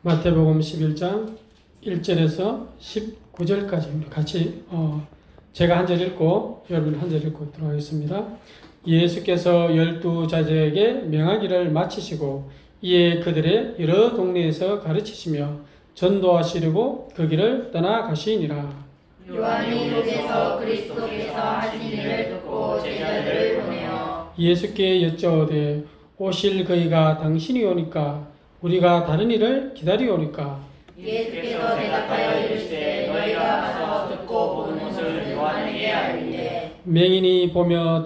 마태복음 11장 1절에서 19절까지 우리 같이 제가 한 절 읽고 여러분 한 절 읽고 있도록 하겠습니다. 예수께서 12자제에게 명하기를 마치시고 이에 그들의 여러 동네에서 가르치시며 전도하시려고 그 길을 떠나가시니라. 요한이 목에서 그리스도께서 하신 일을 듣고 제자들을 보내어 예수께 여쭤오되 오실 그이가 당신이 오니까 우리가 다른 일을 기다리오니까. 예수께서 대답하여 이르시되 너희가 가서 듣고 본 것을 요한에게 알리되 맹인이 보며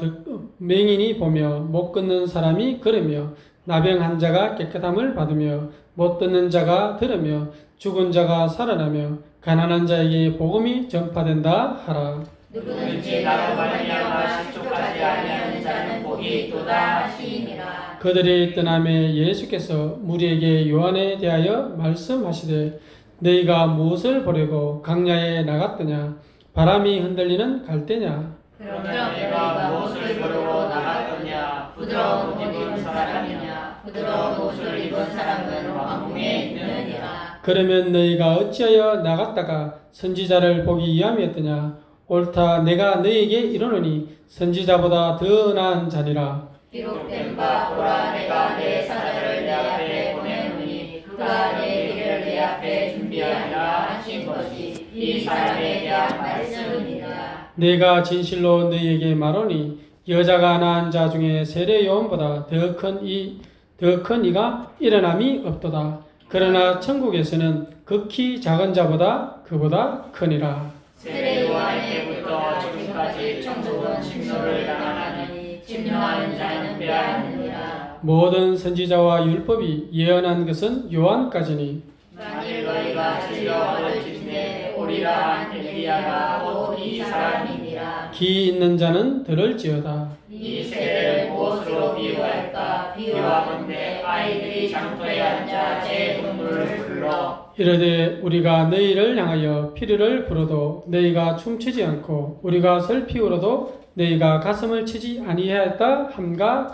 못 걷는 사람이 걸으며 나병 환자가 깨끗함을 받으며 못 듣는 자가 들으며 죽은 자가 살아나며 가난한 자에게 복음이 전파된다 하라. 누구든지 나로 말미암아 실족하지 아니하는 자는 복이 있도다 하시니라. 그들이 떠남에 예수께서 무리에게 요한에 대하여 말씀하시되 너희가 무엇을 보려고 강야에 나갔더냐 바람이 흔들리는 갈대냐. 그러면 너희가 무엇을 보려고 나갔더냐 부드러운 옷 입은 사람이냐 부드러운 옷을 입은 사람은 왕궁에 있느니라. 그러면 너희가 어찌하여 나갔다가 선지자를 보기 위함이었더냐. 옳다 내가 너희에게 이르노니 선지자보다 더 나은 자니라. 기록된 바 보라 내가 내 사자를 내 앞에 보내노니 그가 내 길을 내 앞에 준비하리라 하신 것이 이 사람에 대한 말씀이니라. 내가 진실로 너희에게 말하니 여자가 낳은 자 중에 세례 요한보다 더 큰 이가 일어남이 없도다. 그러나 천국에서는 극히 작은 자보다 그보다 크니라. 세례 요한에부터 지금까지 천국은 침노를 당하나니 침노하는 자는 빼앗느니라. 모든 선지자와 율법이 예언한 것은 요한까지니. 만일 너희가 진려 얻을진대 오리라 한 엘리야가 곧 이 사람이니라. 기 있는 자는 들을지어다. 이 세대를 무엇으로 비유할까? 비유하건대 아이들이 장터에 앉아 제 동물을 불러 이르되 우리가 너희를 향하여 피르를 불어도 너희가 춤추지 않고 우리가 슬피 울어도 너희가 가슴을 치지 아니하였다 함과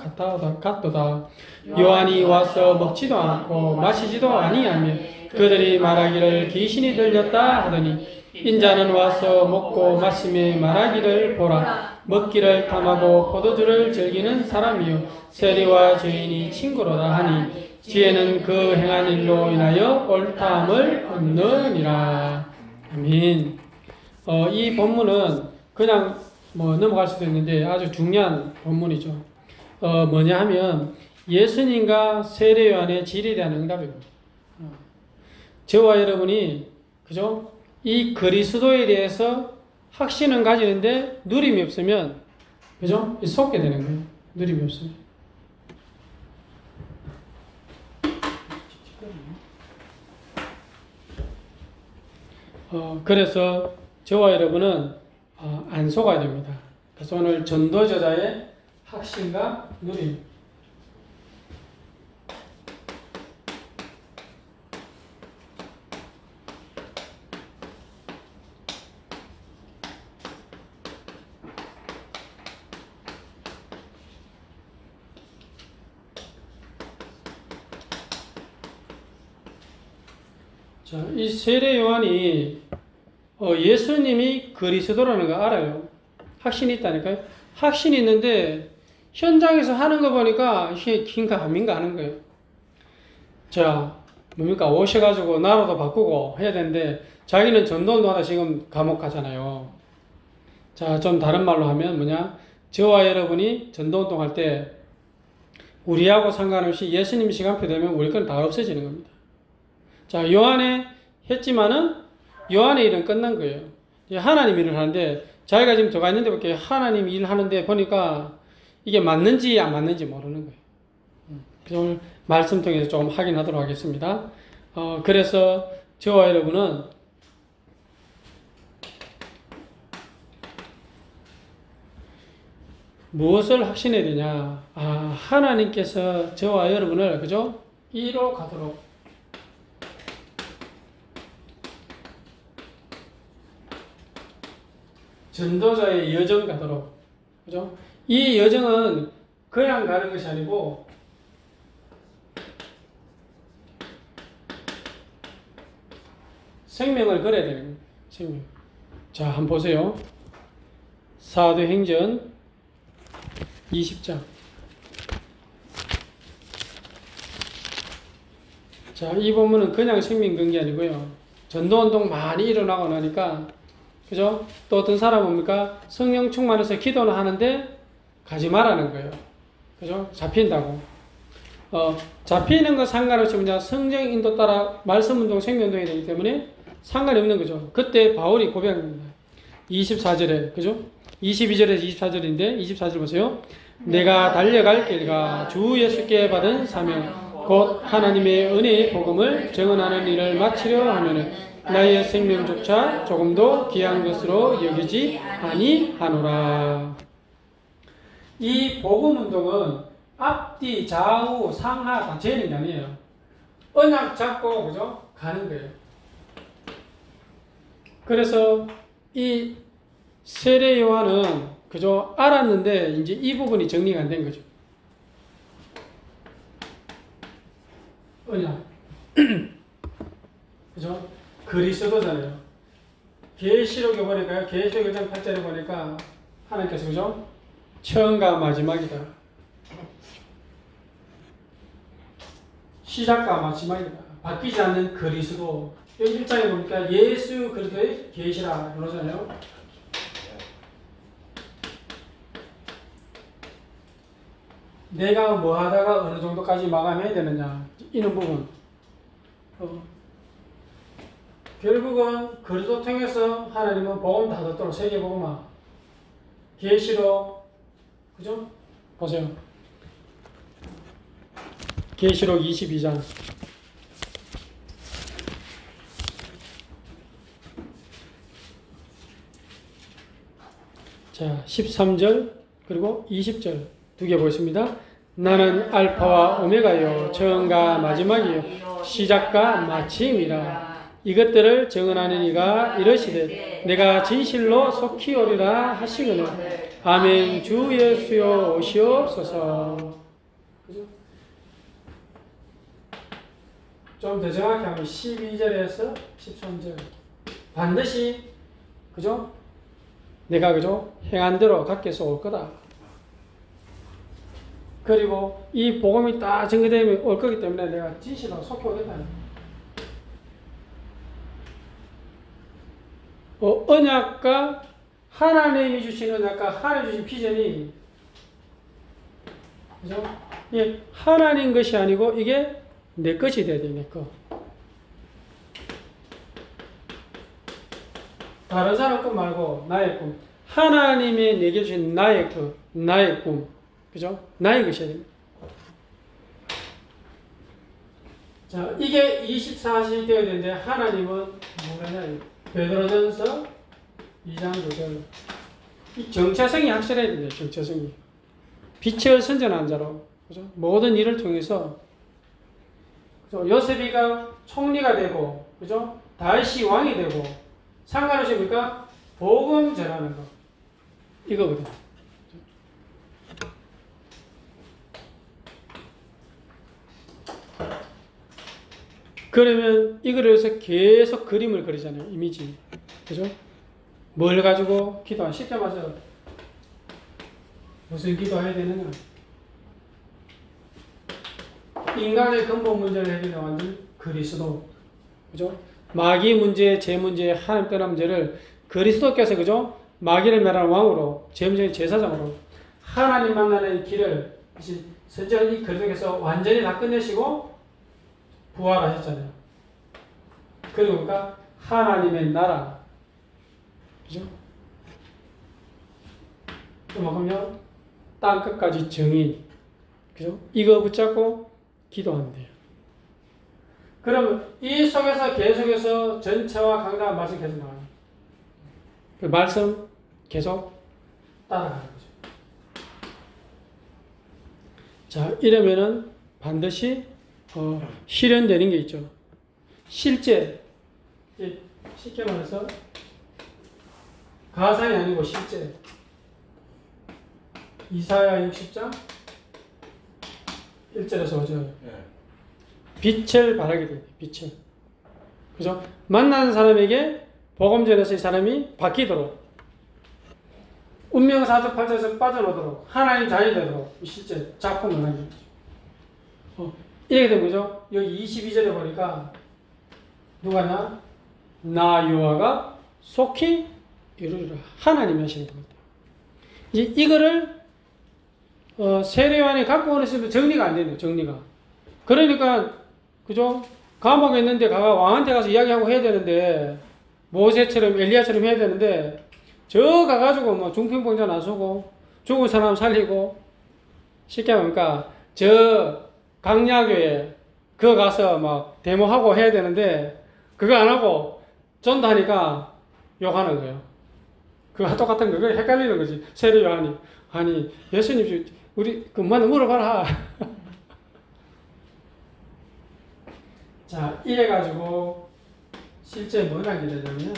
같도다. 요한이 와서 먹지도 않고 마시지도 아니하며 그들이 말하기를 귀신이 들렸다 하더니 인자는 와서 먹고 마시며 말하기를 보라 먹기를 탐하고 포도주를 즐기는 사람이요 세리와 죄인이 친구로다 하니 지혜는 그 행한 일로 인하여 옳다함을 얻느니라. 아멘. 이 본문은 그냥 넘어갈 수도 있는데 아주 중요한 본문이죠. 뭐냐 하면 예수님과 세례 요한의 질에 대한 응답입니다. 저와 여러분이 그죠? 이 그리스도에 대해서 확신은 가지는데 누림이 없으면 그죠? 속게 되는 거예요. 누림이 없으면. 그래서 저와 여러분은 안 속아야 됩니다. 그래서 오늘 전도저자의 확신과 누림. 자, 이 세례 요한이 예수님이 그리스도라는 거 알아요. 확신이 있다니까요. 확신이 있는데 현장에서 하는 거 보니까 이게 긴가 아닌가 하는 거예요. 자, 뭡니까? 오셔가지고 나라도 바꾸고 해야 되는데 자기는 전도운동하다 지금 감옥 가잖아요. 자, 좀 다른 말로 하면 뭐냐? 저와 여러분이 전도운동 할 때 우리하고 상관없이 예수님 시간표 되면 우리 건 다 없어지는 겁니다. 자, 요한에 했지만은 요한의 일은 끝난 거예요. 하나님 일을 하는데 자기가 지금 들어가 있는데 볼게요. 하나님 일 하는데 보니까 이게 맞는지 안 맞는지 모르는 거예요. 그래서 오늘 말씀 통해서 조금 확인하도록 하겠습니다. 그래서 저와 여러분은 무엇을 확신해야 되냐? 하나님께서 저와 여러분을 그죠? 이로 가도록 전도자의 여정 가도록, 그죠? 이 여정은 그냥 가는 것이 아니고 생명을 걸어야 되는 거예요. 생명. 자, 한번 보세요. 사도행전 20장. 자, 이 본문은 그냥 생명 건 게 아니고요. 전도운동 많이 일어나고 나니까, 그죠? 또 어떤 사람은 뭡니까? 성령 충만해서 기도는 하는데 가지 말라는 거예요. 그죠? 잡힌다고. 잡히는 거 상관없이 뭐냐? 성령 인도 따라 말씀운동, 생명운동이 되기 때문에 상관이 없는 거죠. 그때 바울이 고백합니다. 24절에, 그죠? 22절에서 24절인데, 24절 보세요. 내가 달려갈 길과 주 예수께 받은 사명, 곧 하나님의 은혜의 복음을 증언하는 일을 마치려 하면은 나의 생명조차 조금도 귀한 것으로 여기지 아니하노라. 이 복음운동은 앞뒤, 좌우, 상하 다 재는 게 아니에요. 언약 잡고, 그죠? 가는 거예요. 그래서 이 세례 요한은, 그죠? 알았는데, 이제 이 부분이 정리가 안 된 거죠. 언약. 그죠? 그리스도잖아요. 계시록에 보니까요, 계시록 1장 8절에 보니까, 하나님께서, 그죠? 처음과 마지막이다. 시작과 마지막이다. 바뀌지 않는 그리스도. 여기 1장에 보니까 예수 그리스도의 계시라 그러잖아요. 내가 뭐 하다가 어느 정도까지 마감해야 되느냐. 이런 부분. 결국은 그리스도 통해서 하나님은 복음 다 듣도록 세계복음화. 계시록. 그죠? 보세요. 계시록 22장. 자, 13절 그리고 20절 두 개 보겠습니다. 나는 알파와 오메가요 처음과 마지막이요 시작과 마침이라. 이것들을 증언하는 이가 이러시되 내가 진실로 속히 오리라 하시거늘. 아멘. 주 예수여 오시옵소서. 그죠? 좀 더 정확히 하면 12절에서 13절. 반드시, 그죠? 내가, 그죠? 행한 대로 갓께서 올 거다. 그리고 이 복음이 딱 증거되면 올 거기 때문에 내가 진실로 속히 오겠다. 언약과 하나님이 주신 언약과 하나님이 주신 비전이, 그죠? 이게 하나님 것이 아니고 이게 내 것이 돼야 돼, 내 거. 다른 사람 꿈 말고 나의 꿈. 하나님이 내게 주신 나의 나의 꿈. 그죠? 나의 것이어야 됩니다. 자, 이게 24시 되어야 되는데 하나님은 뭐냐면 베드로전서 2장 9절. 이 정체성이 확실해야 됩니다. 정체성이. 빛을 선전한 자로. 그죠? 모든 일을 통해서, 그죠? 요셉이가 총리가 되고, 그죠? 다윗이 왕이 되고, 상관없이 뭡니까? 복음 전하는 거. 이거거든. 그러면 이거를 해서 계속 그림을 그리잖아요. 이미지. 그죠? 뭘 가지고 기도한 10대 맞아요. 무슨 기도해야 되느냐? 인간의 근본 문제를 해결해 완전 그리스도. 그죠? 마귀 문제, 제 문제, 하나님 떠난 문제를 그리스도께서, 그죠? 마귀를 멸하는 왕으로, 제 문제는 제사장으로 하나님 만나는 길을 선지자 이 그리스도께서 완전히 다 끝내시고 부활하셨잖아요. 그리고 그러니까 하나님의 나라. 그죠? 그만큼요, 땅 끝까지 정의. 그죠? 이거 붙잡고 기도하면 돼요. 그러면 이 속에서 계속해서 전체와 강단한 말씀 계속 나와요. 그 말씀 계속 따라가는 거죠. 자, 이러면은 반드시 실현되는 게 있죠. 실제, 쉽게 말해서 가상이 아니고 실제. 이사야 60장 1절에서 5절. 빛을 발하게 됩니다. 빛을. 그죠? 만나는 사람에게 복음 전해서 이 사람이 바뀌도록, 운명사주 팔자에서 빠져나오도록, 하나님 자녀 되도록 실제 작품을 하는 거죠. 이렇게 된 거죠. 여기 22절에 보니까 누가냐? 나 여호와가 속히 이루리라. 하나님이 하시는 겁니다. 이제 이거를 세례요한이 갖고 오는 시면 정리가 안 되네요. 정리가. 그러니까 그죠? 감옥에 있는데 가가 왕한테 가서 이야기하고 해야 되는데, 모세처럼 엘리야처럼 해야 되는데, 저 가가지고 뭐 중풍병자 나서고 죽은 사람 살리고, 쉽게 말하니까 저 강야교에 그거 가서 막 데모하고 해야 되는데 그거 안 하고 전도하니까 욕하는 거예요. 그거 똑같은 거. 그거 헷갈리는 거지. 세례 요한이. 아니 예수님 우리 그만 물어봐라. 자, 이래가지고 실제 뭘 하게 되냐면,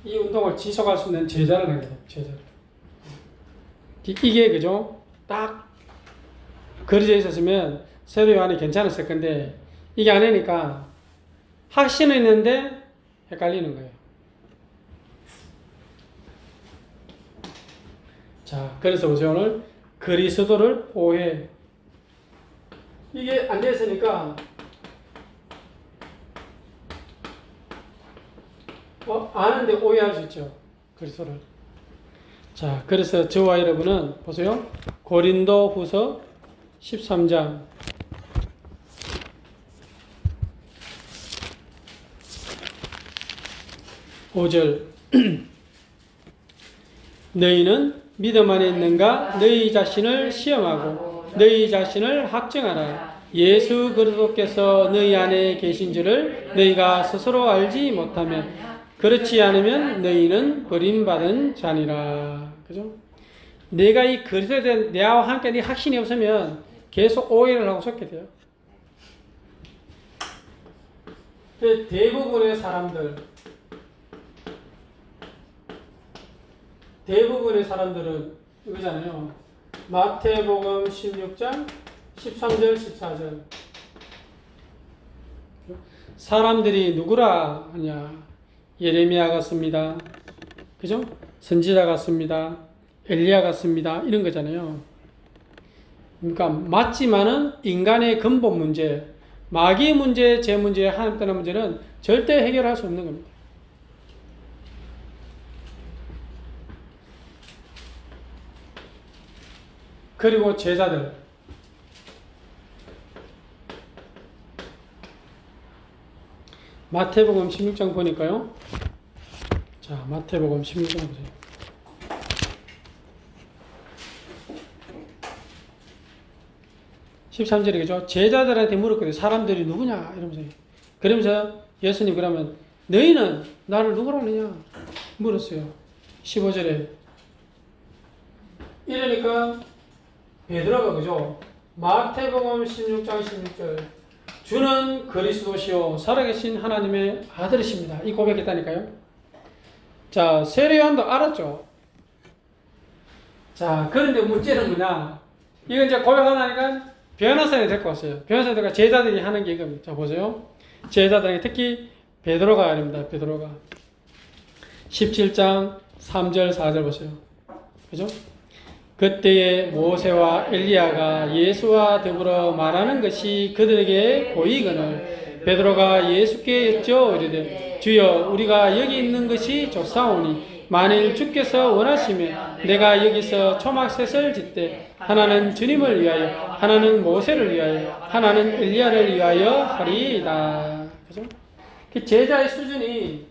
이 운동을 지속할 수 있는 제자를 하게 돼요. 제자를. 이게 그죠? 딱 그려져 있었으면 세례 요한이 괜찮았을 건데, 이게 안 하니까 확신은 있는데 헷갈리는 거예요. 자, 그래서 보세요. 오늘 그리스도를 오해. 이게 안 됐으니까 아는데 오해할 수 있죠. 그리스도를. 자, 그래서 저와 여러분은 보세요. 고린도 후서 13장 5절 너희는 믿음 안에 있는가? 너희 자신을 시험하고 너희 자신을 확증하라. 예수 그리스도께서 너희 안에 계신 줄을 너희가 스스로 알지 못하면, 그렇지 않으면 너희는 버림받은 자니라. 그죠? 내가 이 그리스도에 대한 내와 함께 네 확신이 없으면 계속 오해를 하고 속게 돼요. 대부분의 사람들은 이거잖아요. 마태복음 16장 13절 14절. 사람들이 누구라 하냐? 예레미야 같습니다. 그죠? 선지자 같습니다. 엘리야 같습니다. 이런 거잖아요. 그러니까 맞지만은 인간의 근본 문제, 마귀 문제, 제 문제, 하나님 떠난 문제는 절대 해결할 수 없는 겁니다. 그리고 제자들. 마태복음 16장 보니까요. 자, 마태복음 16장 보세요. 13절이겠죠. 제자들한테 물었거든요. 사람들이 누구냐? 그러면서 예수님 그러면 너희는 나를 누구라 하느냐? 물었어요. 15절에. 이러니까 베드로가 그죠. 마태복음 16장 16절. 주는 그리스도시요 살아계신 하나님의 아들이십니다. 이 고백했다니까요. 자, 세례요한도 알았죠. 자, 그런데 문제는 뭐냐? 이건 이제 고백하니까 변호사를 데리고 왔어요. 변호사들과 제자들이 하는 게 이겁니다. 자, 보세요. 제자들에게 특히 베드로가 아닙니다. 베드로가 17장 3절 4절 보세요. 그죠? 그때에 모세와 엘리야가 예수와 더불어 말하는 것이 그들에게 보이거늘 베드로가 예수께 여쭈어 이르되 주여 우리가 여기 있는 것이 좋사오니 만일 주께서 원하시면 내가 여기서 초막셋을 짓되 하나는 주님을 위하여 하나는 모세를 위하여 하나는 엘리야를 위하여 하리이다. 그죠? 그 제자의 수준이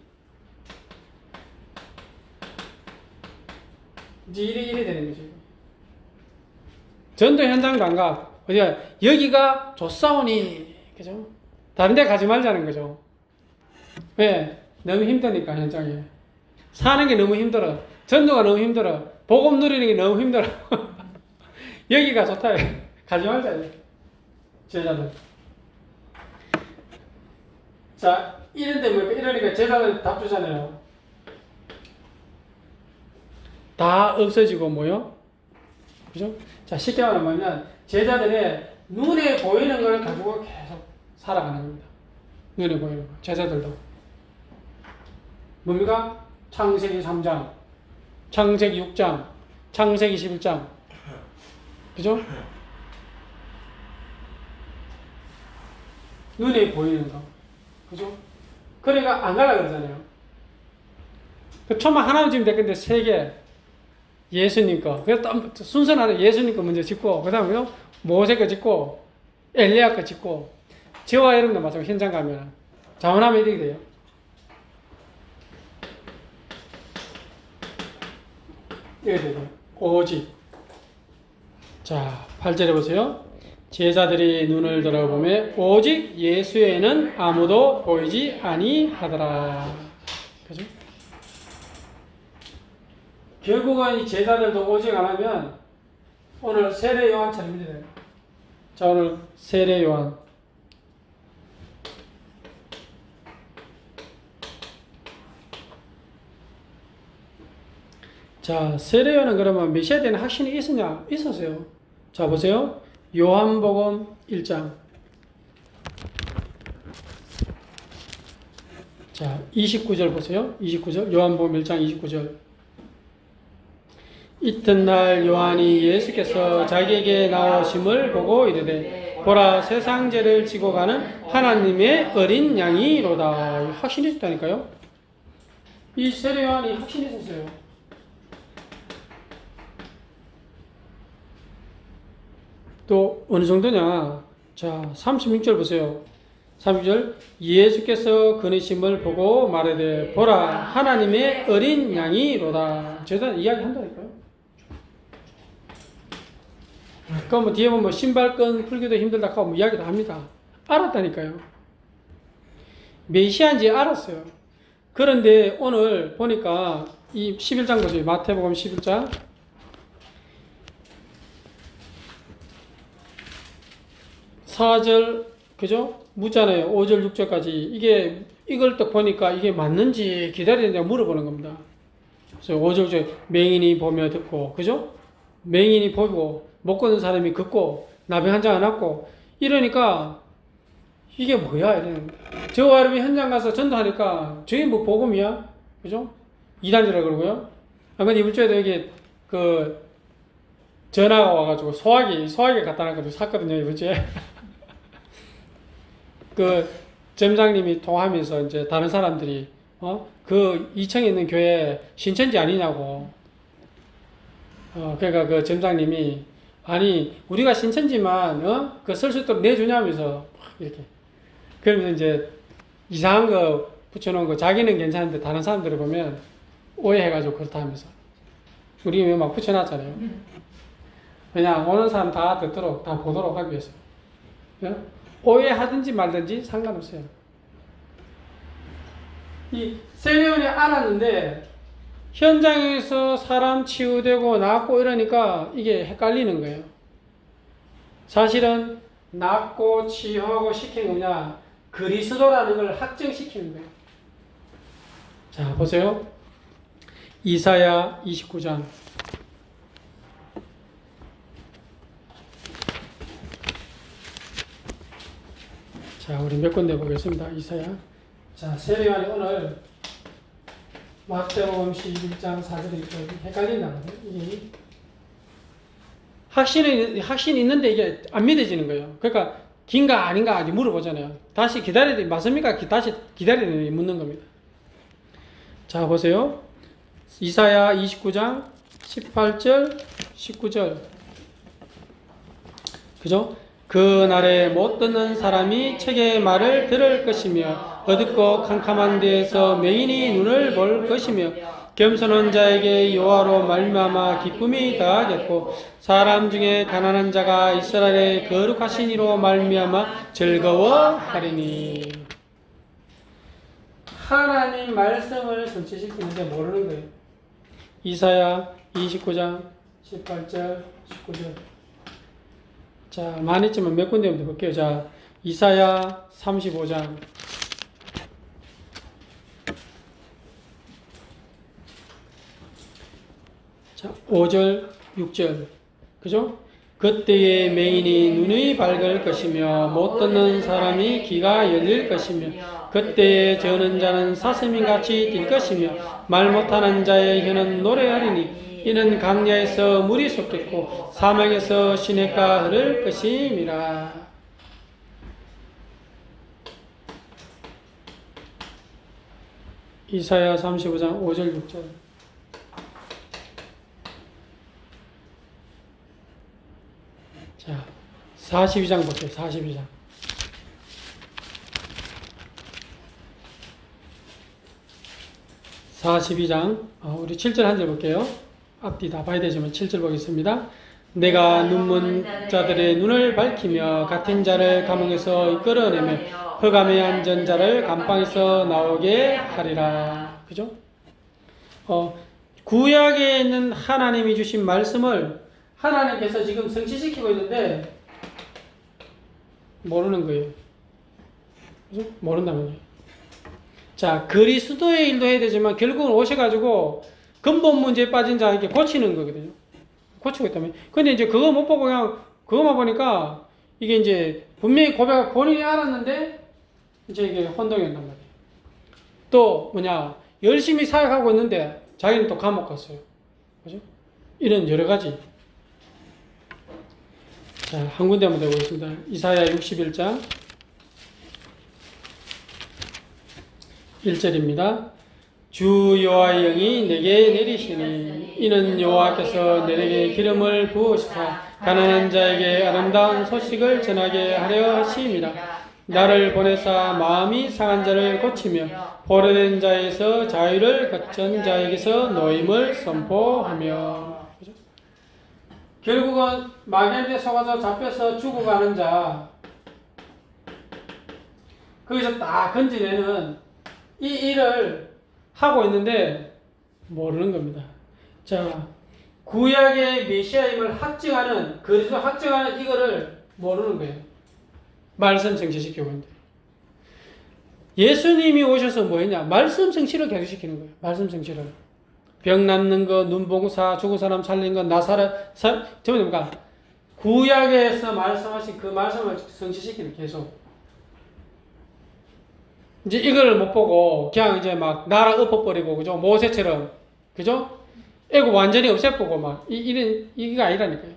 이제 이래 되는 거죠. 전도 현장도 안 가. 어디가 여기가 좋사오니, 그죠? 다른 데 가지 말자는 거죠. 왜? 너무 힘드니까 현장에. 사는 게 너무 힘들어. 전도가 너무 힘들어. 복음 누리는 게 너무 힘들어. 여기가 좋다. 가지 말자. 제자들. 자, 이러니까 제자들 답 주잖아요. 다 없어지고 뭐요? 그죠? 자, 쉽게 말하면 제자들의 눈에 보이는 걸 가지고 계속 살아가는 겁니다. 눈에 보이는 거. 제자들도. 뭡니까? 창세기 3장, 창세기 6장, 창세기 11장. 그죠? 눈에 보이는 거. 그죠? 그러니까 안 가려고 그러잖아요. 그 초막 하나만 지으면 될 건데, 3개. 예수님 거. 그래서 순서는 예수님 거 먼저 짓고, 그 다음에 모세 거 짓고, 엘리야 거 짓고, 저와 여러분도 마찬가지로 현장 가면, 자원하면 이렇게 돼요. 이렇게 돼요. 오직. 자, 8절에 보세요. 제자들이 눈을 들어보매 오직 예수에는 아무도 보이지 아니하더라. 그죠? 결국은 이 제자들도 오직 안 하면 오늘 세례 요한 차례입니다. 자, 오늘 세례 요한. 자, 세례 요한은 그러면 메시아에 대한 확신이 있었냐? 있었어요. 자, 보세요. 요한복음 1장. 자, 29절 보세요. 29절. 요한복음 1장 29절. 이튿날 요한이 예수께서 자기에게 나오심을 보고 이르되 보라 세상 죄를 지고 가는 하나님의 어린 양이로다. 확신이 있었다니까요. 이 세례 요한이 확신이 있었어요. 또 어느 정도냐? 자, 36절 보세요. 36절. 예수께서 그니심을 보고 말하되 보라 하나님의 어린 양이로다. 제가 이야기 한다니까요. 그럼 뭐 뒤에 보면 뭐 신발끈 풀기도 힘들다 하고 뭐 이야기도 합니다. 알았다니까요. 메시아인지 알았어요. 그런데 오늘 보니까 이 11장 보세요. 마태복음 11장. 4절, 그죠? 묻잖아요. 5절, 6절까지. 이걸 딱 보니까 이게 맞는지 기다리는지 물어보는 겁니다. 그래서 5절, 6절, 맹인이 보며 듣고, 그죠? 맹인이 보고, 못 걷는 사람이 걷고, 나병 환자가 낫고, 이러니까, 이게 뭐야? 이러는. 저와 여러분이 현장 가서 전도하니까, 저게 뭐 복음이야? 그죠? 이단이라 그러고요. 근데 이번 주에도 여기, 전화가 와가지고, 소화기 갖다 놔가지고 샀거든요, 이번 주에. 점장님이 통화하면서 이제 다른 사람들이, 그 2층에 있는 교회 신천지 아니냐고. 그러니까 점장님이, 아니, 우리가 신천지만, 쓸 수 있도록 내주냐면서, 이렇게. 그러면서 이제 이상한 거 붙여놓은 거 자기는 괜찮은데 다른 사람들을 보면 오해해가지고 그렇다 하면서. 우리 왜 막 붙여놨잖아요. 그냥 오는 사람 다 듣도록, 다 보도록 하기 위해서. 오해하든지 말든지 상관없어요. 이 세례요한이 알았는데 현장에서 사람 치유되고 낫고 이러니까 이게 헷갈리는 거예요. 사실은 낫고 치유하고 시킨 거냐 그리스도라는 걸 확정시키는 거예요. 자, 보세요. 이사야 29장. 자, 우리 몇 군데 보겠습니다. 이사야. 자, 세례요한이 오늘 마태복음 11장 4절에 헷갈린다는 거예요. 이게 확신이 있는데 이게 안 믿어지는 거예요. 그러니까 긴가 아닌가 아직 물어보잖아요. 다시 기다려야 맞습니까? 다시 기다려야 묻는 겁니다. 자, 보세요. 이사야 29장 18절 19절. 그죠? 그 날에 못 듣는 사람이 책의 말을 들을 것이며 어둡고 캄캄한 데에서 맹인이 눈을 볼 것이며 겸손한 자에게 여호와로 말미암아 기쁨이 더하겠고 사람 중에 가난한 자가 이스라엘의 거룩하신 이로 말미암아 즐거워하리니. 하나님 말씀을 전체시키는데 모르는 거예요. 이사야 29장 18절 19절. 자, 많이 있지만 몇 군데부터 볼게요. 자, 이사야 35장. 자, 5절, 6절. 그죠? 그때에 맹인이 눈이 밝을 것이며 못 듣는 사람이 귀가 열릴 것이며 그때에 저는 자는 사슴인같이 뛸 것이며 말 못하는 자의 혀는 노래하리니 이는 강야에서 물이 솟겠고 사막에서 시냇가 흐를 것임이라. 이사야 35장 5절 6절. 자, 42장 볼게요. 42장. 42장, 우리 7절 한 절 볼게요. 앞뒤 다 봐야 되지만 7절 보겠습니다. 내가 눈먼 자들의 눈을 밝히며 같은 자를 감옥에서 이끌어내며 흑암에 앉은 자를 감방에서 나오게 하리라. 그죠? 구약에 있는 하나님이 주신 말씀을 하나님께서 지금 성취시키고 있는데 모르는 거예요. 그죠? 모른다는 거예요. 자, 그리스도의 일도 해야 되지만 결국은 오셔가지고 근본 문제에 빠진 자에게 고치는 거거든요. 고치고 있다면. 근데 이제 그거 못 보고 그냥 그거만 보니까 이게 이제 분명히 고백 본인이 알았는데 이제 이게 혼동이 온단 말이에요. 또 뭐냐, 열심히 사역하고 있는데 자기는 또 감옥 갔어요. 그죠? 이런 여러 가지. 자, 한 군데 한번 더 보겠습니다. 이사야 61장 1절입니다. 주 여호와의 영이 내게 내리시니 이는 여호와께서 내게 기름을 부으시사 가난한 자에게 아름다운 소식을 전하게 하려 하심이라. 나를 보내사 마음이 상한 자를 고치며 포로된 자에서 자유를 갖춘 자에게서 노임을 선포하며. 그죠? 결국은 마귀한테 속아서 잡혀서 죽어가는 자, 거기서 딱 건지내는 이 일을 하고 있는데 모르는 겁니다. 자, 구약의 메시아임을 확증하는, 그리스도 확증하는 이거를 모르는 거예요. 말씀 성취시키고 있는데. 예수님이 오셔서 뭐 했냐? 말씀 성취를 계속시키는 거예요. 말씀 성취를. 병 낫는 거, 눈봉사, 죽은 사람 살린 거, 나사렛, 전부 뭡니까? 구약에서 말씀하신 그 말씀을 성취시키는 계속. 이제 이걸 못 보고 그냥 이제 막 나라 엎어버리고, 그죠? 모세처럼, 그죠? 애고 완전히 없애보고 막 이런 이게 아니라니까요.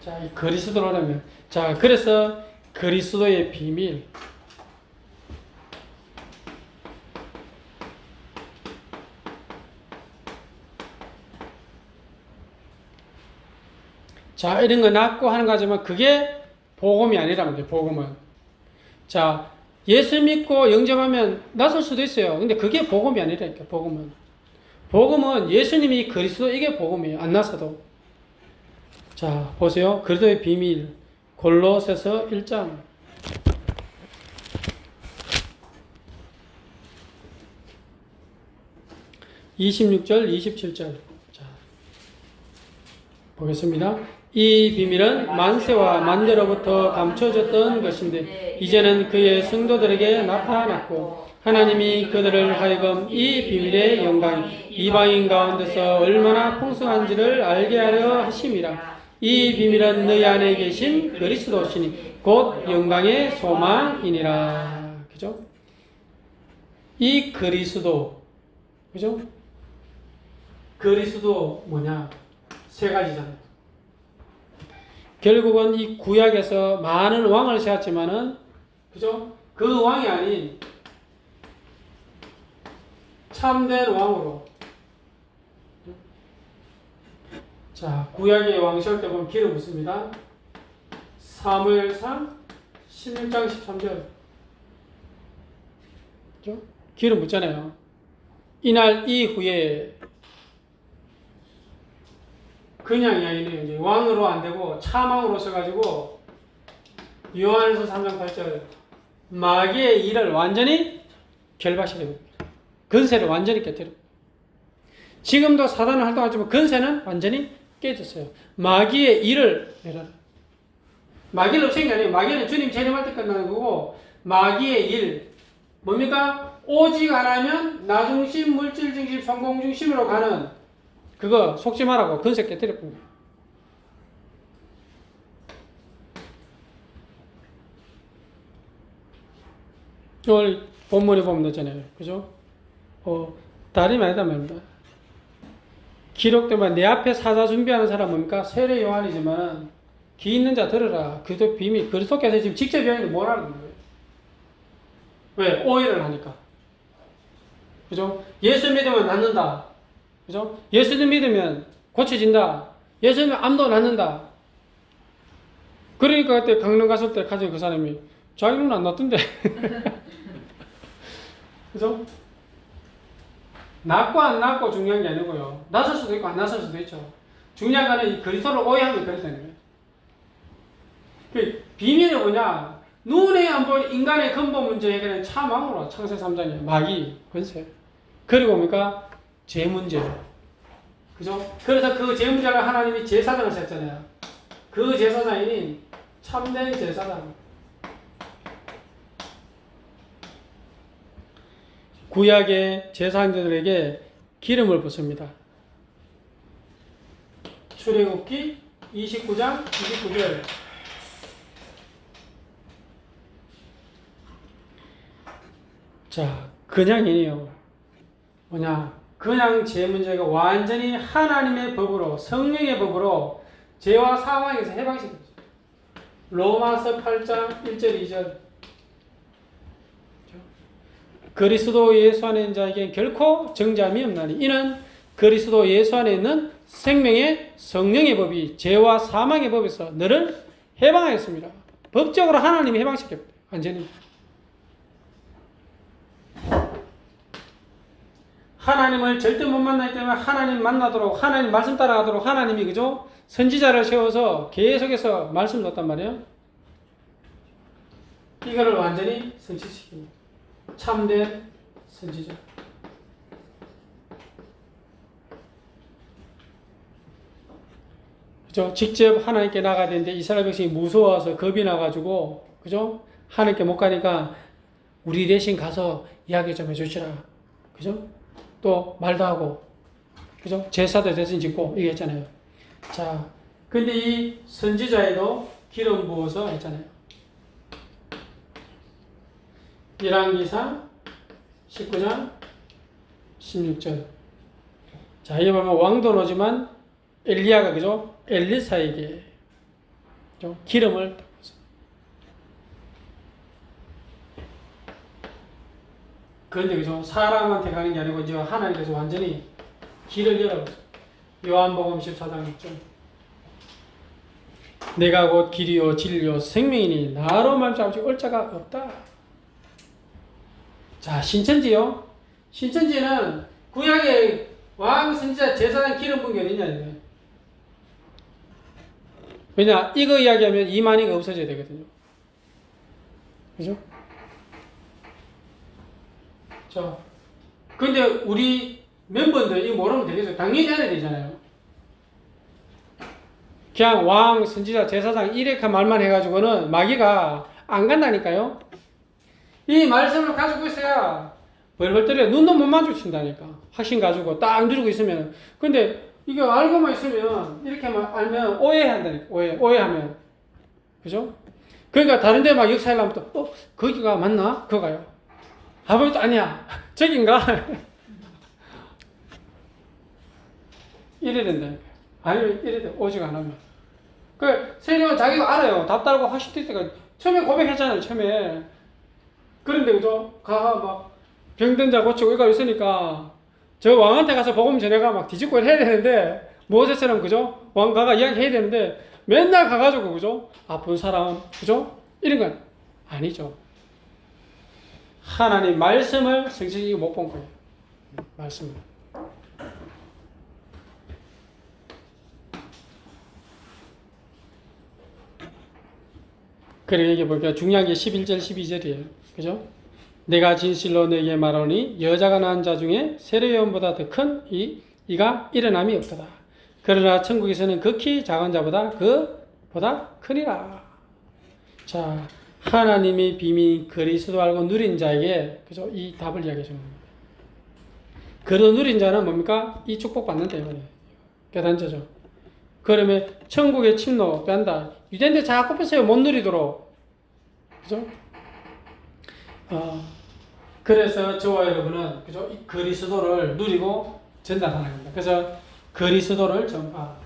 자, 이 그리스도라면, 자, 그래서 그리스도의 비밀. 자, 이런 거 낳고 하는 거지만 그게 복음이 아니라면 돼요, 복음은. 자, 예수 믿고 영접하면 낫을 수도 있어요. 근데 그게 복음이 아니라니까, 복음은. 복음은 예수님이 그리스도, 이게 복음이에요. 안 나서도. 자, 보세요. 그리스도의 비밀. 골로새서 1장. (26절) (27절) 자, 보겠습니다. 이 비밀은 만세와 만대로부터 감춰졌던 것인데 이제는 그의 성도들에게 나타났고 하나님이 그들을 하여금 이 비밀의 영광이 이방인 가운데서 얼마나 풍성한지를 알게 하려 하심이라. 이 비밀은 너희 안에 계신 그리스도시니 곧 영광의 소망이니라. 그죠? 이 그리스도, 그죠? 그리스도 뭐냐? 세 가지잖아요. 결국은 이 구약에서 많은 왕을 세웠지만은, 그죠? 그 왕이 아닌 참된 왕으로. 자, 구약의 왕 세울 때 보면 기름 붓습니다. 사무엘상 16장 13절. 그죠? 기름 붓잖아요. 이날 이후에 그냥이 아니네요. 이제 왕으로 안 되고 참왕으로 서가지고 요한일서 3장 8절 마귀의 일을 완전히 결박시켜요. 건세를 완전히 깨뜨려. 지금도 사단은 활동하지만 건세는 완전히 깨졌어요. 마귀의 일을 내려라. 마귀는 없애는 게 아니에요. 마귀는 주님 재림할 때 끝나는 거고, 마귀의 일 뭡니까? 오직 하나면 나중심, 물질중심, 성공중심으로 가는 그거 속지 말라고 건색 깨뜨려 뿐. 오늘 본문에 보면 되잖아요. 그죠? 다름이 아니다 말입니다. 기록되면 내 앞에 사자 준비하는 사람 뭡니까? 세례 요한이지만 귀 있는 자 들으라. 그리스도 비밀. 그리스도께서 지금 직접 요한이 뭐라는 거예요? 왜? 오해를 하니까. 그죠? 예수 믿으면 낫는다. 그죠? 예수 믿으면 고쳐진다. 예수 믿으면 암도 낫는다. 그러니까 그때 강릉 갔을 때 가진 그 사람이 자기는 안 낫던데. 그죠? 낫고 안 낫고 중요한 게 아니고요. 낫을 수도 있고 안 낫을 수도 있죠. 중요한 거는 이 그리스도를 오해하면 그랬다는 거예요. 그 비밀이 뭐냐? 눈에 안 보이는 인간의 근본 문제 해결은 차망으로 창세 3장에 마귀, 권세. 그리고 뭡니까? 죄 문제. 그죠? 그래서 그 죄 문제를 하나님이 제사장을 썼잖아요. 그 제사장이 참된 제사장. 구약의 제사장들에게 기름을 붓습니다. 출애굽기 29장 29절. 자, 그냥이에요. 뭐냐? 그냥 죄 문제가 완전히 하나님의 법으로, 성령의 법으로 죄와 사망에서 해방시켰어요. 로마서 8장 1절 2절. 그리스도 예수 안에 있는 자에게 결코 정죄함이 없나니 이는 그리스도 예수 안에 있는 생명의 성령의 법이 죄와 사망의 법에서 너를 해방하였습니다. 법적으로 하나님이 해방시켰다. 완전히. 하나님을 절대 못 만나기 때문에 하나님 만나도록, 하나님 말씀 따라가도록 하나님이, 그죠? 선지자를 세워서 계속해서 말씀 줬단 말이에요. 이거를 완전히 성취시킵니다. 참된 선지자. 그죠? 직접 하나님께 나가야 되는데 이스라엘 백성이 무서워서 겁이 나가지고, 그죠? 하나님께 못 가니까 우리 대신 가서 이야기 좀 해주시라. 그죠? 또 말도 하고, 그죠? 제사도 대신 짓고, 이게 했잖아요. 자, 근데 이 선지자에도 기름 부어서 했잖아요. 열왕기상 19장 16절. 자, 여기 보면 왕도 오지만 엘리야가, 그죠? 엘리사에게, 그죠? 기름을 그런데, 그죠? 사람한테 가는 게 아니고 이제 하나님께서 완전히 길을 열어버렸어요. 요한복음 14장 6절. 내가 곧 길이요 진리요 생명이니 나로 말미암아 올 자가 없다. 자, 신천지요. 신천지는 구약의 왕 선지자 제사장 기름 부은 게 어딨냐 이거. 왜냐, 이거 이야기하면 이만희가 없어져야 되거든요. 그죠? 자, 근데 우리 멤버들 이거 모르면 되겠어요? 당연히 해야 되잖아요. 그냥 왕, 선지자, 제사장 이렇게 말만 해가지고는 마귀가 안 간다니까요. 이 말씀을 가지고 있어야 벌벌 떨려 눈도 못 마주친다니까. 확신 가지고 딱 누르고 있으면. 근데 이거 알고만 있으면 이렇게만 알면 오해한다니까. 오해하면. 그죠? 그러니까 다른 데 막 역사하려면 또 거기가 맞나? 그거가요. 아버지 또 아니야. 저긴가? 이래야 된다니까. 아니면 이래야 돼. 오직 안 하면. 그 세례는 자기가 알아요. 답답하고 확실히 때가 처음에 고백했잖아요. 처음에. 그런데, 그죠? 막 병든 자 고치고 이거 있으니까 저 왕한테 가서 복음 전해가 막 뒤집고 해야 되는데 모세처럼, 그죠? 왕가가 이야기 해야 되는데 맨날 가가지고, 그죠? 아픈 사람, 그죠? 이런 건 아니죠. 하나님 말씀을 성실히 못 본 거예요. 말씀을. 그래, 여기 보니까 중요한 게 11절, 12절이에요. 그죠? 내가 진실로 너에게 말하노니 여자가 낳은 자 중에 세례요한보다 더 큰 이가 일어남이 없도다. 그러나 천국에서는 극히 작은 자보다 그보다 크니라. 자, 하나님이 비밀 그리스도 알고 누린 자에게, 그죠? 이 답을 이야기해 주는 겁니다. 그리스도 누린 자는 뭡니까? 이 축복 받는다 이거예요. 계단제죠. 그러면 천국의 침노 뺀다. 유대인들 자꾸 뺐어요. 못 누리도록. 그죠? 그래서 저와 여러분은 그죠? 이 그리스도를 누리고 전달하는 겁니다. 그래서 그리스도를 전파.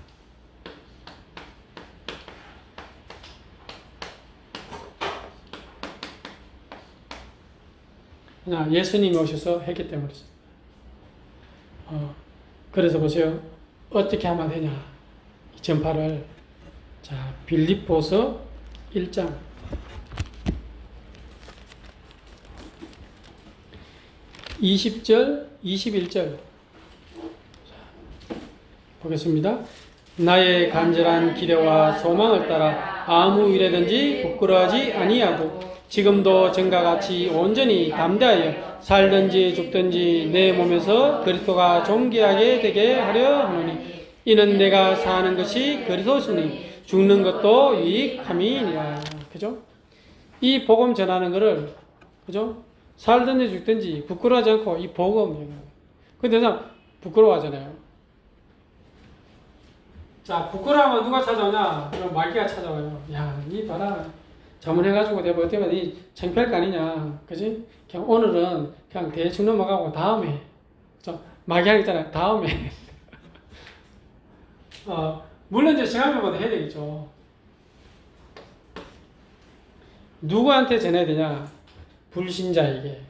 그냥 예수님이 오셔서 했기 때문이죠. 그래서 보세요. 어떻게 하면 되냐. 이 전파를. 자, 빌립보서 1장. 20절, 21절. 보겠습니다. 나의 간절한 기대와 소망을 따라 아무 일에든지 부끄러워하지 아니하고 지금도 전과 같이 온전히 담대하여 살든지 죽든지 내 몸에서 그리스도가 존귀하게 되게 하려 하노니 이는 내가 사는 것이 그리스도시니 죽는 것도 유익함이니라. 그죠? 이 복음 전하는 거를 그죠? 살든지 죽든지 부끄러워하지 않고 이 복음. 근데 나 부끄러워하잖아요. 자, 부끄러워하면 누가 찾아오냐? 그럼 마귀가 찾아와요. 야, 니 봐라. 자문해가지고 내가 어떻게 하면 니 창피할 거 아니냐. 그지? 그냥 오늘은 그냥 대충 넘어가고 다음에. 그죠? 마귀가 있잖아요. 다음에. 물론 이제 시간표마다 해야 되겠죠. 누구한테 전해야 되냐? 불신자에게.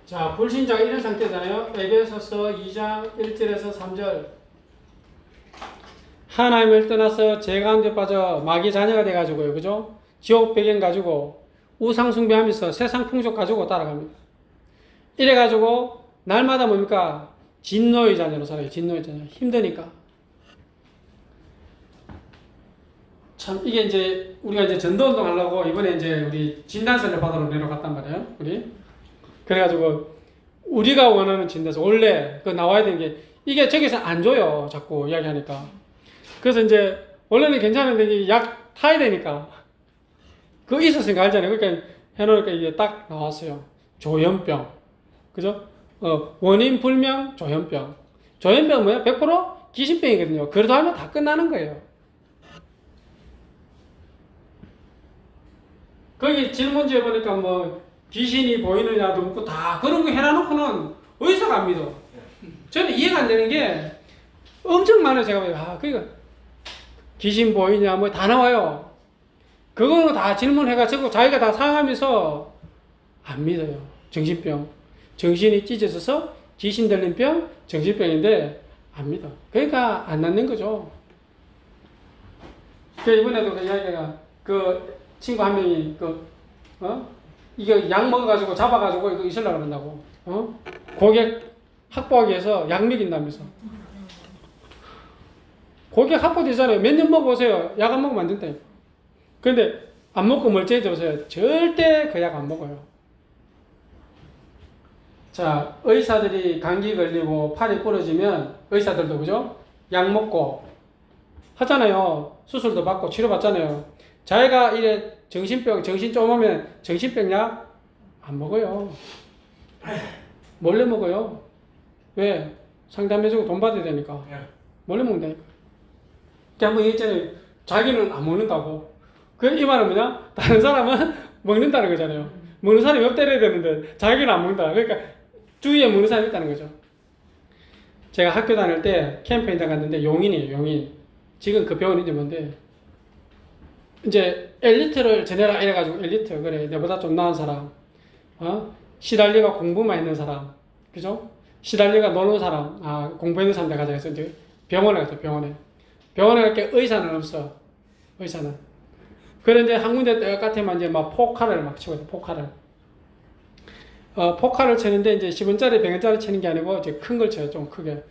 자, 불신자가 이런 상태잖아요. 에베소서 2장 1절에서 3절. 하나님을 떠나서 죄 가운데 빠져 마귀 자녀가 돼가지고요. 그죠? 지옥 배경 가지고 우상 숭배하면서 세상 풍속 가지고 따라갑니다. 이래가지고 날마다 뭡니까? 진노의 자녀로 살아요. 진노의 자녀. 힘드니까. 참, 이게 이제, 우리가 이제 전도운동 하려고 이번에 이제 우리 진단서를 받으러 내려갔단 말이에요. 우리. 그래가지고, 우리가 원하는 진단서, 원래 그 나와야 되는 게, 이게 저기서 안 줘요. 자꾸 이야기하니까. 그래서 이제, 원래는 괜찮은데, 이게 약 타야 되니까. 그거 있었으니까 알잖아요. 그러니까 해놓으니까 이게 딱 나왔어요. 조현병. 그죠? 원인 불명 조현병. 조현병은 뭐야? 100% 귀신병이거든요. 그래도 하면 다 끝나는 거예요. 거기 질문지에 보니까 뭐 귀신이 보이느냐도 묻고 다 그런 거 해놔놓고는 어디서 안 믿어. 저는 이해가 안 되는 게 엄청 많아요. 제가 보니까 그러니까 귀신 보이냐 뭐 다 나와요. 그거는 다 질문해가지고 자기가 다 사용하면서 안 믿어요. 정신병. 정신이 찢어져서 귀신 들린 병, 정신병인데 안 믿어. 그러니까 안 낫는 거죠. 이번에도 그 이야기가 그 친구 한 명이 이거 약 먹어가지고 잡아가지고 이거 있으려고 그런다고. 고객 확보하기 위해서 약 먹인다면서. 고객 확보되잖아요. 몇 년 먹어보세요. 약 안 먹으면 안 된다니까. 근데 안 먹고 멀쩡해져 보세요. 절대 그 약 안 먹어요. 자, 의사들이 감기 걸리고 팔이 부러지면 의사들도 그죠? 약 먹고 하잖아요. 수술도 받고 치료받잖아요. 자기가 이래 정신병, 정신 좀 오면 정신병 약 안 먹어요. 몰래 먹어요. 왜? 상담해주고 돈 받아야 되니까. 몰래 먹는다니까. 한번 얘기했잖아요. 자기는 안 먹는다고. 이 말은 뭐냐? 다른 사람은 먹는다는 거잖아요. 먹는 사람이 없대려야 되는데 자기는 안 먹는다. 그러니까 주위에 먹는 사람이 있다는 거죠. 제가 학교 다닐 때 캠페인장 갔는데 용인이에요. 용인. 지금 그 병원이 이제 뭔데 이제 엘리트를 전해라 이래가지고 엘리트 그래 내보다 좀 나은 사람 시달리가 공부만 있는 사람 그죠? 시달리가 노는 사람 공부했는 사람들 가자 해서 이제 병원에 갔죠. 병원에 갈 게 의사는 없어. 의사는 그래 이제 한 군데 똑같으면 이제 막 포카를 막 치거든. 포카를 포카를 치는데 이제 10원짜리 100원짜리 치는 게 아니고 이제 큰 걸 쳐요. 좀 크게.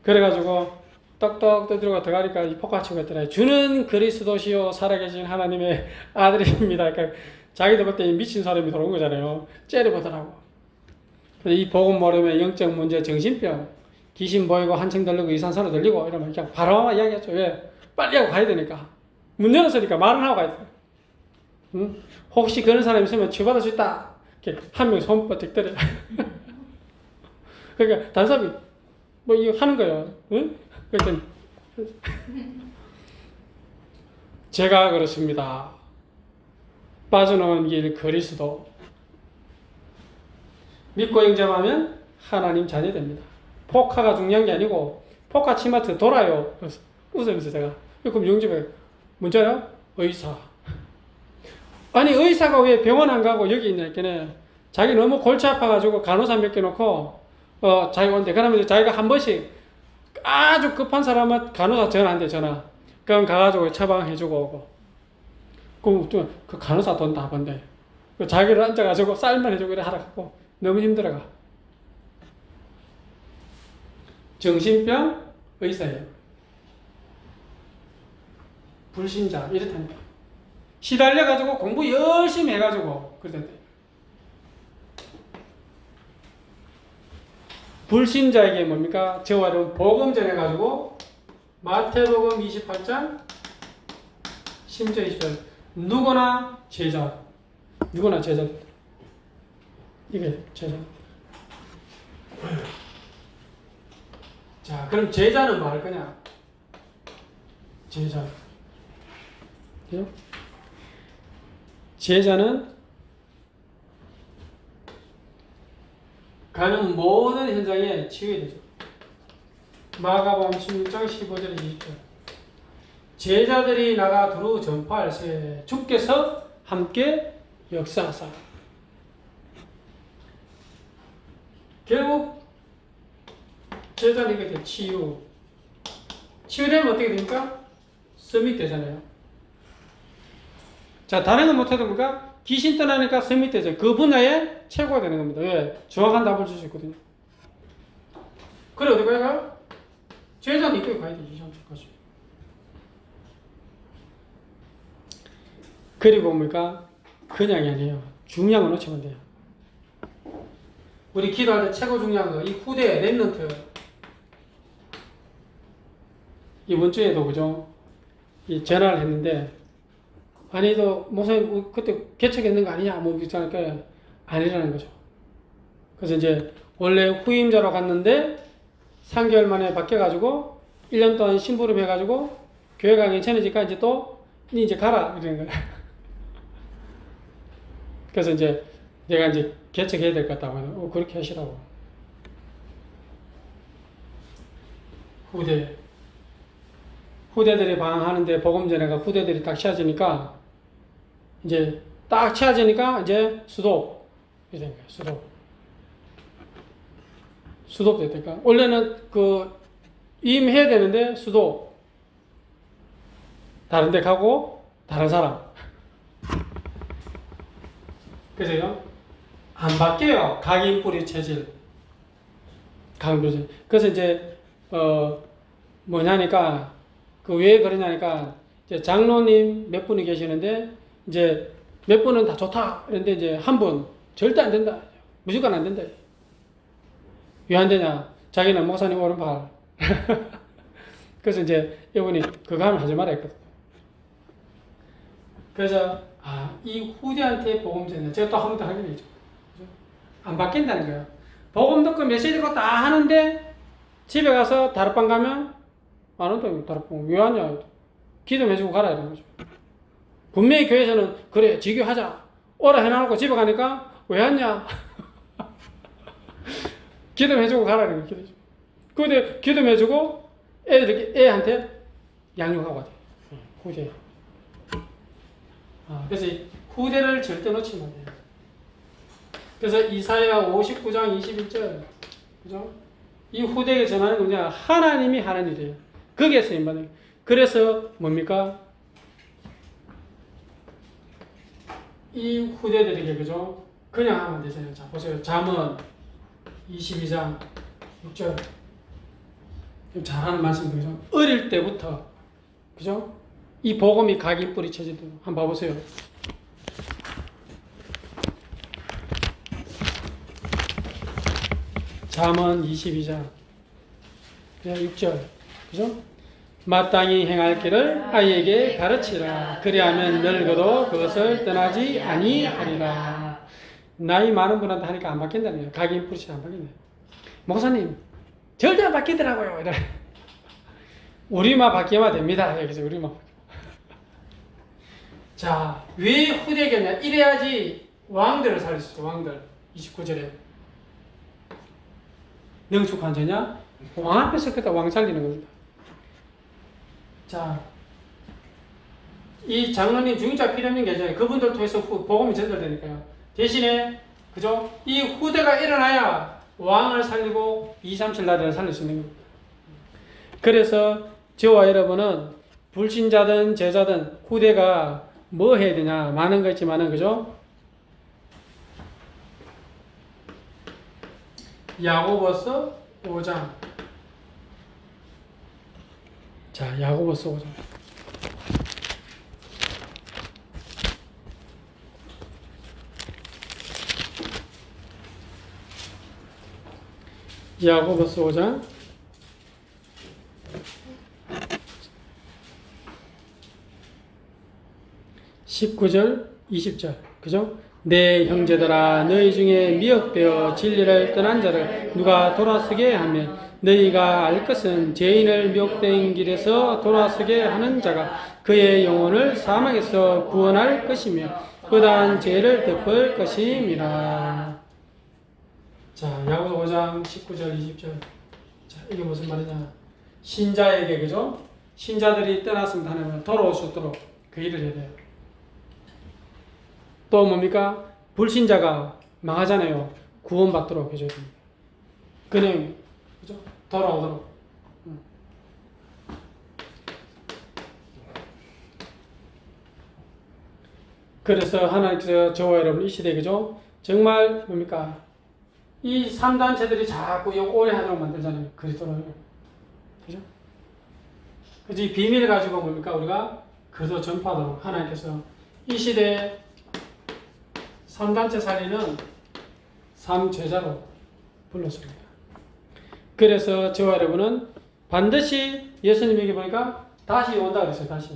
그래가지고 떡떡 떠들고 들어가니까 이 포카 치고 있더라. 주는 그리스도시요 살아계신 하나님의 아들입니다. 그러니까 자기도 볼 때 미친 사람이 들어온 거잖아요. 째려보더라고. 이 복음 모르면 영적 문제, 정신병, 귀신 보이고 한층 들리고 이상한 소리 들리고 이러면 그냥 바로 이야기하죠. 왜? 빨리 하고 가야 되니까. 문 열었으니까 말은 하고 가야 돼. 응? 혹시 그런 사람이 있으면 치유받을 수 있다. 이렇게 한 명 손 뻗쩍 때려. 그러니까 단사람이 뭐 이거 하는 거야. 응? 그랬더니 제가 그렇습니다. 빠져나온 길 그리스도. 믿고 영접하면 하나님 자녀 됩니다. 포카가 중요한 게 아니고 포카 치마트 돌아요. 웃으면서 제가 그럼 영접해. 뭔지 알아? 의사. 아니 의사가 왜 병원 안 가고 여기 있냐 했더니 자기 너무 골치 아파가지고 간호사 몇 개 놓고 자기가 온대. 그러면 자기가 한 번씩 아주 급한 사람은 간호사 전화한대 전화. 그럼 가가지고 처방해주고 오고. 그럼 그 간호사 돈 다 번대. 자기를 앉아가지고 쌀만 해주고 이래 하라고. 너무 힘들어가. 정신병 의사예요. 불신자 이렇답니다. 시달려가지고 공부 열심히 해가지고 그랬대. 불신자에게 뭡니까? 저와 여러분 복음 전해가지고 마태복음 28장 10절 20절 누구나 제자. 누구나 제자. 이게 제자. 자, 그럼 제자는 뭐 할 거냐? 제자. 그죠? 제자는 가는 모든 현장에 치유해야 되죠. 마가복음 16장 15절 20절 제자들이 나가 두루 전파할세 주께서 함께 역사하사. 결국 제자는 이게 돼. 치유되면 어떻게 됩니까? 서밋 되잖아요. 자, 다른 건 못해도 뭔가 귀신 떠나니까 서밋 되죠. 그 분야에 최고가 되는 겁니다. 왜? 정확한 답을 줄 수 있거든요. 그래 어디 가야? 제자는 이끌고 가야 되지. 정확하지. 그리고 뭡니까? 그냥이 아니에요. 중요한 거 놓치면 돼요. 우리 기도할 때 최고 중요한 거, 이 후대 랩런트. 이번 주에도 그죠? 이 전화를 했는데, 아니, 목사님, 그때 개척했는 거 아니냐? 뭐, 있잖아요. 아니라는 거죠. 그래서 이제, 원래 후임자로 갔는데, 3개월 만에 바뀌어가지고, 1년 동안 심부름 해가지고, 교회가 괜찮으니까 이제 또, 니 이제 가라. 이러는 거예요. 그래서 이제, 내가 이제 개척해야 될 것 같다고 하면, 그렇게 하시라고. 후대들이 방황하는데 복음 전해가 후대들이 딱 채워지니까 이제 딱 채워지니까 이제 수도 이렇게 된 거예요. 수도 됐다니까. 원래는 그 임해야 되는데 수도 다른 데 가고 다른 사람. 그래서요 안 바뀌어요. 각인 뿌리 체질. 그래서 이제 뭐냐니까 그 왜 그러냐니까 이제 장로님 몇 분이 계시는데 이제 몇 분은 다 좋다 그런데 이제 한 분 절대 안 된다. 무조건 안 된다. 왜 안 되냐? 자기는 목사님 오른팔. 그래서 이제 이분이 그거 하면 하지 말아 했거든. 그래서 이 후대한테 복음 전해. 제가 또 한 번 더 하게 되죠. 안 바뀐다는 거예요. 복음 듣고 메시지 듣고 다 하는데 집에 가서 다락방 가면 안 온다. 다락방 왜 하냐? 기도 해주고 가라 이런 거죠. 분명히 교회에서는 그래 지교하자 오라 해놔놓고 집에 가니까 왜 왔냐? 기도 해주고 가라 이런 거 기도죠. 근데 기도 해주고 애한테 양육하고 가야 돼. 후대. 그래서 후대를 절대 놓치면 안 돼요. 그래서 이사야 59장 21절 그죠? 이 후대에 전하는 건 뭐냐? 하나님이 하는 일이에요. 거기에 쓰임받는. 그래서 뭡니까? 이 후대들에게 그죠? 그냥 하면 되잖아요. 자 보세요. 잠언 22장 6절 잘하는 말씀 그죠? 어릴 때부터 그죠? 이 복음이 각인 뿌리 체질도 한번 봐보세요. 잠언 22장 6절 그죠? 마땅히 행할 길을 아이에게 가르치라. 그리하면 늙어도 그것을 떠나지 아니하리라. 나이 많은 분한테 하니까 안 바뀐다는 거예요. 각인 뿌리치 안 바뀐다. 목사님 절대 안 바뀌더라고요. 이래. 우리만 바뀌면 됩니다. 여기서 우리만. 자, 왜 후대교냐? 이래야지 왕들을 살릴 수 있어. 왕들. 29절에 능축한 자냐? 왕 앞에서 그다 왕 살리는 겁니다. 자, 이 장로님 중자 필요 없는 게 아니잖아요. 그분들 통해서 복음이 전달되니까요. 대신에 그죠? 이 후대가 일어나야 왕을 살리고 237 나라를 살릴 수 있는 겁니다. 그래서 저와 여러분은 불신자든 제자든 후대가 뭐 해야 되냐? 많은 거 있지만은 그죠? 야고보서 5장. 자, 야고보서 5장. 야고보서 5장 19절 20절 그죠? 내 형제들아 너희 중에 미혹되어 진리를 떠난 자를 누가 돌아서게 하면 너희가 알 것은 죄인을 미혹된 길에서 돌아서게 하는 자가 그의 영혼을 사망에서 구원할 것이며 그다음 죄를 덮을 것임이라. 자, 야고보 5장 19절 20절. 자, 이게 무슨 말이냐? 신자에게 그죠? 신자들이 떠났으면 하나님은 돌아올 수 있도록 그 일을 해야 돼요. 또 뭡니까? 불신자가 망하잖아요. 구원받도록 해줘야 됩니다. 그냥 그죠? 돌아오도록. 그래서 하나님께서 저와 여러분 이 시대에 그죠? 정말 뭡니까? 이 3단체들이 자꾸 오래 하도록 만들잖아요. 그리스도를. 그죠? 그래서 이 비밀을 가지고 뭡니까? 우리가 그리스도 전파하도록 하나님께서 이 시대에 3단체 살리는 3제자로 불렀습니다. 그래서 저와 여러분은 반드시 예수님에게 보니까 다시 온다 그랬어요. 다시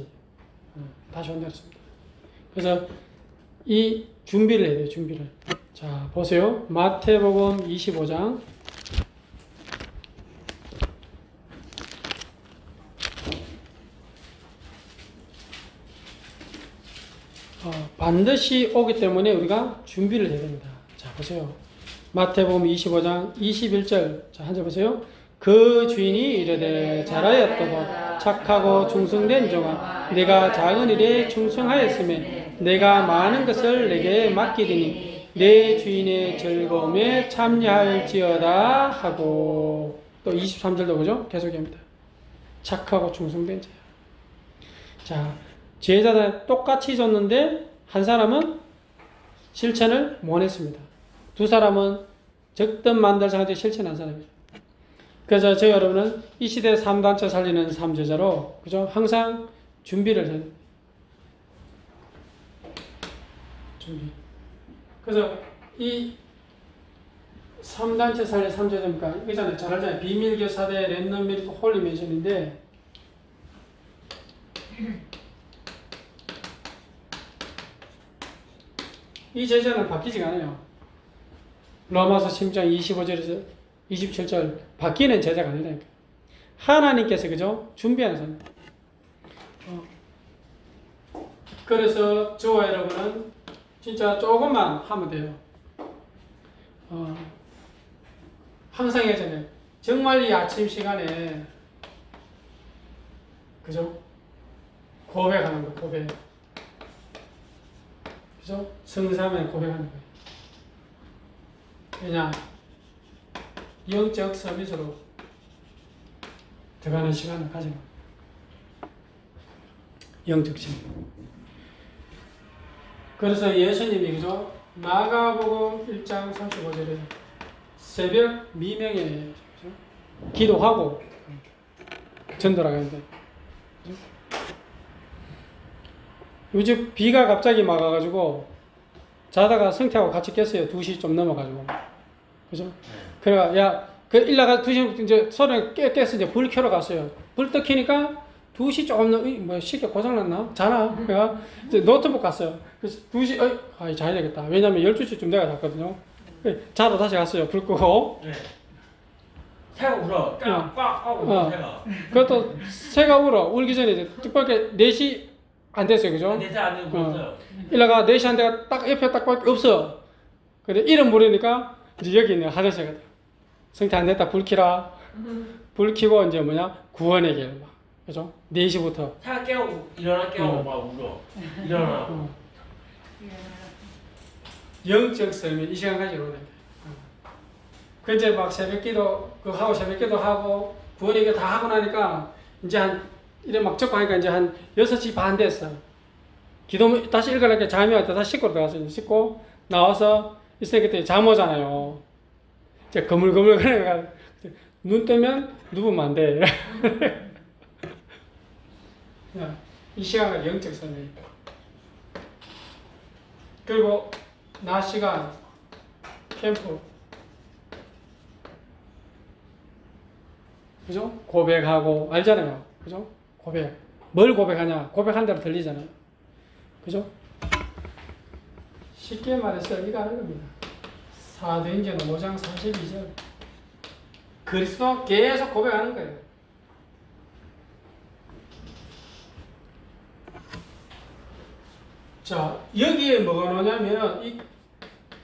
온다 그랬습니다. 그래서 이 준비를 해야 돼요. 준비를. 자, 보세요. 마태복음 25장 반드시 오기 때문에 우리가 준비를 해야 됩니다. 자, 보세요. 마태복음 25장 21절. 자, 한 절 보세요. 그 주인이 이르되 잘하였도다. 착하고 충성된 종아, 내가 작은 일에 충성하였으면 내가 많은 것을 내게 맡기리니 내 주인의 즐거움에 참여할지어다 하고. 또 23절도 그죠? 계속합니다. 착하고 충성된 자야. 자, 제자들 똑같이 줬는데 한 사람은 실천을 못 했습니다. 두 사람은 적든 만들 상황에 실천한 사람이죠. 그래서 저희 여러분은 이 시대 3단체 살리는 3제자로 그죠? 항상 준비를 해요. 준비. 그래서 이 3단체 살리는 3제자니까 이거잖아요. 잘 알잖아요. 비밀교사대, 랜덤 메리트, 홀리 메이션인데 이 제자는 바뀌지가 않아요. 로마서 10장 25절에서 27절 바뀌는 제자가 아니라니까. 하나님께서 그죠? 준비하는 사람. 그래서 저와 여러분은 진짜 조금만 하면 돼요. 항상 예전에 정말 이 아침 시간에 그죠? 고백하는 거, 고백. 그죠? 성삼에 고백하는 거예요. 왜냐? 영적 서밋으로 들어가는 시간을 가지고. 영적 심. 그래서 예수님이 그죠? 마가복음 1장 35절에 새벽 미명에 그죠? 기도하고 전도하는데 요즘 비가 갑자기 막 와가지고 자다가 성태하고 같이 깼어요. 2시 좀 넘어가지고. 그죠? 그래가, 야, 그 일나가 2시 이제 서로 깼어. 이제 불 켜러 갔어요. 불 떡 켜니까 2시 조금 뭐 쉽게 고장났나? 자나? 그래가 이제 노트북 갔어요. 그래서 2시, 자야 되겠다. 왜냐면 12시쯤 내가 잤거든요. 자러 다시 갔어요. 불 끄고. 새가 울어. 꽉꽉 하고 어. 새가. 그것도 새가 울기 전에 이제 뜻밖의 4시 안 됐어요, 그죠? 내 새 안 되고 울었어요. 이러다가 4시 한 대가 딱 옆에 딱 밖에 없어. 근데 이름 부르니까 이제 여기 있는 하늘새가 돼. 성태 안 됐다, 불 켜라. 불 켜고 이제 구원의 길 막. 그죠? 4시부터. 새가 깨우고 일어나 깨우고 막 울어. 일어나. 영적 삶이 이 시간까지 오는 거예요. 그 이제 막 새벽기도 하고 새벽기도 하고 구원의 길 다 하고 나니까 이제 이래 막 적고 하니까 이제 한 6시 반 됐어. 기도 다시 읽으려니까 잠이 왔다 다시 씻고 들어가서 씻고 나와서 있으니까 그때 잠 오잖아요. 이제 거물거물 그래가 눈 뜨면 누우면 안 돼. 이 시간은 영적 삶이에요. 그리고 낮 시간 캠프, 그죠? 고백하고 알잖아요, 그죠? 고백. 뭘 고백하냐? 고백한 대로 들리잖아요, 그죠? 쉽게 말해서 이거 하는 겁니다. 사도행전 5장 42절. 그리스도 계속 고백하는 거예요. 자, 여기에 뭐가 나오냐면 이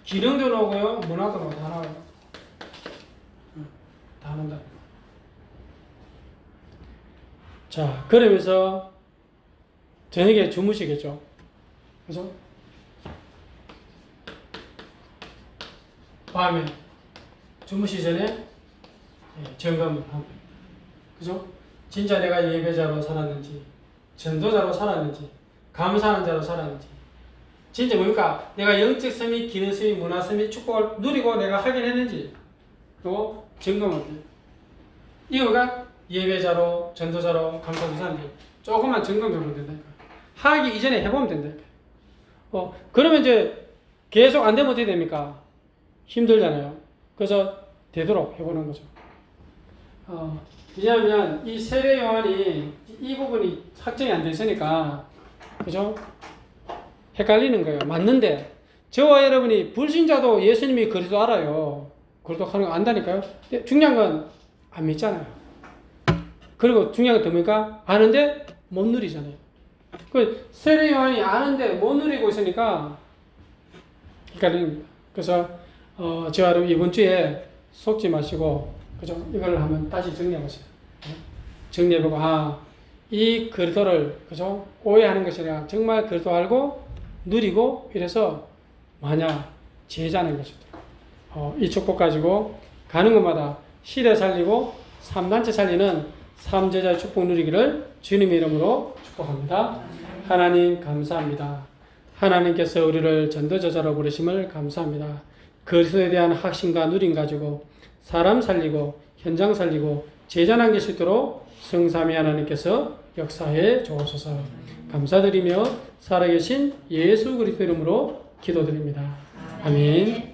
기능도 나오고요, 문화도 나오고 다 나와요. 다 나온다. 자, 그러면서 저녁에 주무시겠죠, 그죠? 밤에 주무시기 전에 점검합니다. 그죠? 진짜 내가 예배자로 살았는지, 전도자로 살았는지, 감사하는 자로 살았는지, 진짜 뭡니까? 내가 영적 섬이, 기능 섬이, 문화 섬이 축복을 누리고 내가 하긴 했는지, 그거 점검을 해요. 이거가 예배자로, 전도자로, 감사하는 사람들 조금만 점검해보면 된다니까. 하기 이전에 해보면 된다니까. 그러면 이제 계속 안 되면 어떻게 됩니까? 힘들잖아요. 그래서 되도록 해보는 거죠. 왜냐하면 이 세례 요한이 이 부분이 확정이 안 됐으니까, 그죠? 헷갈리는 거예요. 맞는데 저와 여러분이 불신자도 예수님이 그리스도 알아요. 그리스도 하는 거 안다니까요. 근데 중요한 건 안 믿잖아요. 그리고 중요한 건 뭡니까? 아는데 못 누리잖아요. 그 세례 요한이 아는데 못 누리고 있으니까 헷갈리는 겁니다. 그래서 저와 여러분 이번 주에 속지 마시고, 그죠? 이걸 한번 다시 정리해보세요. 정리해보고, 이 그리스도를, 그죠? 오해하는 것이 아니라 정말 그리스도 알고 누리고 이래서 만약 제자는 것이다. 이 축복 가지고 가는 곳마다 시대 살리고 3단체 살리는 3제자의 축복 누리기를 주님의 이름으로 축복합니다. 하나님 감사합니다. 하나님께서 우리를 전도자로 부르심을 감사합니다. 그리스도에 대한 확신과 누림 가지고 사람 살리고 현장 살리고 제자 남길 수 있도록 성삼위 하나님께서 역사해 주옵소서. 감사드리며 살아계신 예수 그리스도 이름으로 기도드립니다. 아멘.